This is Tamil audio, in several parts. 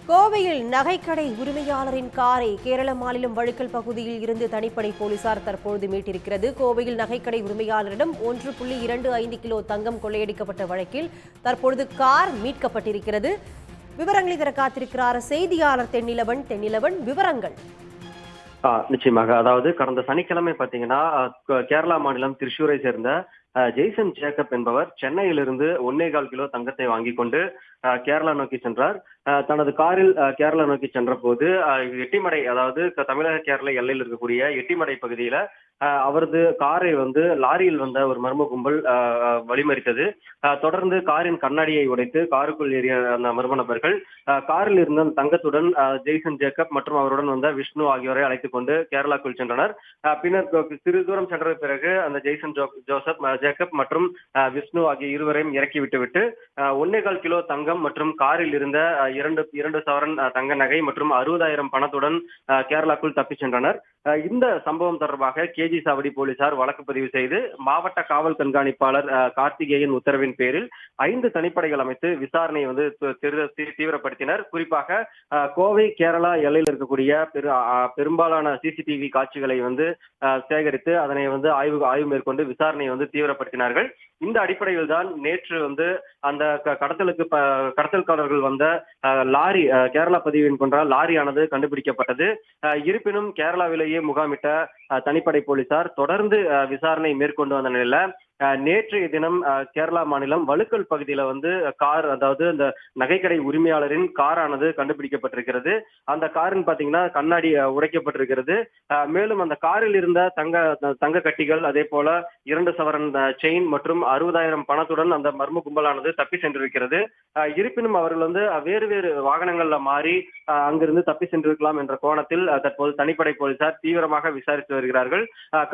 கோவையில் நகைக்கடை உரிமையாளரின் காரை கேரள மாநிலம் வழுக்கல் பகுதியில் இருந்து தனிப்படை போலீசார் தற்போது மீட்டிருக்கிறது. கோவையில் நகைக்கடை உரிமையாளரிடம் 1.25 கிலோ தங்கம் கொள்ளையடிக்கப்பட்ட வழக்கில் தற்பொழுது கார் மீட்கப்பட்டிருக்கிறது. விவரங்களை தர காத்திருக்கிறார் செய்தியாளர் தென்னிலவன். விவரங்கள் நிச்சயமாக. அதாவது கடந்த சனிக்கிழமை பாத்தீங்கன்னா கேரளா மாநிலம் திருச்சூரை சேர்ந்த ஜெய்சன் ஜேக்கப் என்பவர் சென்னையிலிருந்து 1.25 கிலோ தங்கத்தை வாங்கி கொண்டு கேரளா நோக்கி சென்றார். தனது காரில் கேரளா நோக்கி சென்ற போது எட்டிமடை, அதாவது தமிழக கேரள எல்லையில் இருக்கக்கூடிய எட்டிமடை பகுதியில அவரது காரை லாரியில் வந்த ஒரு மர்ம கும்பல் வழிமறித்தது. தொடர்ந்து காரின் கண்ணாடியை உடைத்து காருக்குள் ஏறிய அந்த மர்ம நபர்கள் காரில் இருந்த தங்கத்துடன் ஜெய்சன் ஜேக்கப் மற்றும் அவருடன் வந்த விஷ்ணு ஆகியோரை அழைத்துக் கொண்டு கேரளாக்குள் சென்றனர். பின்னர் சிறு தூரம் சென்ற பிறகு அந்த ஜெய்சன் ஜேக்கப் மற்றும் விஷ்ணு ஆகிய இருவரையும் இறக்கி விட்டுவிட்டு 1.25 கிலோ தங்கம் மற்றும் காரில் இருந்த இரண்டு சவரன் தங்க நகை மற்றும் 60,000 பணத்துடன் கேரளாக்குள் தப்பி சென்றனர். இந்த சம்பவம் தொடர்பாக கேஜி சாவடி போலீசார் வழக்கு பதிவு செய்து மாவட்ட காவல் கண்காணிப்பாளர் கார்த்திகேயன் உத்தரவின் பேரில் 5 தனிப்படைகள் அமைத்து விசாரணையை தீவிரப்படுத்தினர். குறிப்பாக கோவை கேரளா எல்லையில் இருக்கக்கூடிய பெரும்பாலான சிசிடிவி காட்சிகளை சேகரித்து அதனை ஆய்வு மேற்கொண்டு விசாரணையை தீவிரப்படுத்தினார்கள். இந்த அடிப்படையில் தான் நேற்று அந்த கடத்தல்காரர்கள் வந்த லாரி, கேரளா பதிவின் கொண்ட லாரியானது கண்டுபிடிக்கப்பட்டது. இருப்பினும் கேரளாவிலேயே முகாமிட்ட தனிப்படை போலீசார் தொடர்ந்து விசாரணை மேற்கொண்டு வந்த நிலையில நேற்றைய தினம் கேரளா மாநிலம் வழுக்கல் பகுதியில கார், அதாவது அந்த நகைக்கடை உரிமையாளரின் காரானது கண்டுபிடிக்கப்பட்டிருக்கிறது. அந்த காரின் பாத்தீங்கன்னா கண்ணாடி உடைக்கப்பட்டிருக்கிறது. மேலும் அந்த காரில் இருந்த தங்க கட்டிகள், அதே போல 2 சவரன் செயின் மற்றும் 60,000 பணத்துடன் அந்த மர்ம கும்பலானது தப்பி சென்றிருக்கிறது. இருப்பினும் அவர்கள் வேறு வேறு வாகனங்கள்ல மாறி அங்கிருந்து தப்பி சென்றிருக்கலாம் என்ற கோணத்தில் தற்போது தனிப்படை போலீசார் தீவிரமாக விசாரித்து வருகிறார்கள்.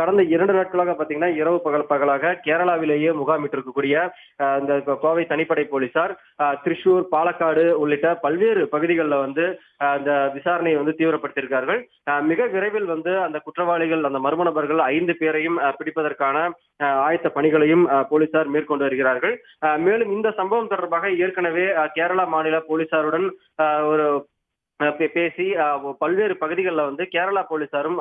கடந்த 2 நாட்களாக பாத்தீங்கன்னா இரவு பகலாக கேரளாவிலேயே முகாமிட்டிருக்கக்கூடிய இந்த கோவை தனிப்படை போலீசார் திரிசூர், பாலக்காடு உள்ளிட்ட பல்வேறு பகுதிகளில் அந்த விசாரணையை தீவிரப்படுத்தியிருக்கார்கள். மிக விரைவில் அந்த குற்றவாளிகள், அந்த மர்ம நபர்கள் 5 பேரையும் பிடிப்பதற்கான ஆயத்த பணிகளையும் போலீசார் மேற்கொண்டு வருகிறார்கள். மேலும் இந்த சம்பவம் தொடர்பாக ஏற்கனவே கேரளா மாநில போலீசாருடன் ஒரு பேசி பல்வேறு பகுதிகளில் கேரளா போலீசாரும்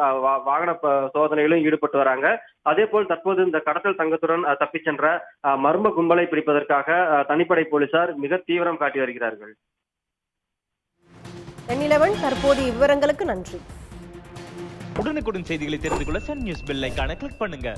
வாகன சோதனையிலும் ஈடுபட்டு வராங்க. அதே போல் தற்போது இந்த கடத்தல் தங்கத்துடன் தப்பி சென்ற மர்ம கும்பலை பிடிப்பதற்காக தனிப்படை போலீசார் மிக தீவிரம் காட்டி வருகிறார்கள். தற்போதைய விவரங்களுக்கு நன்றி. உடனுக்குடன் செய்திகளை தெரிந்து கொள்ள சன் நியூஸ் பெல் ஐகானை கிளிக் பண்ணுங்க.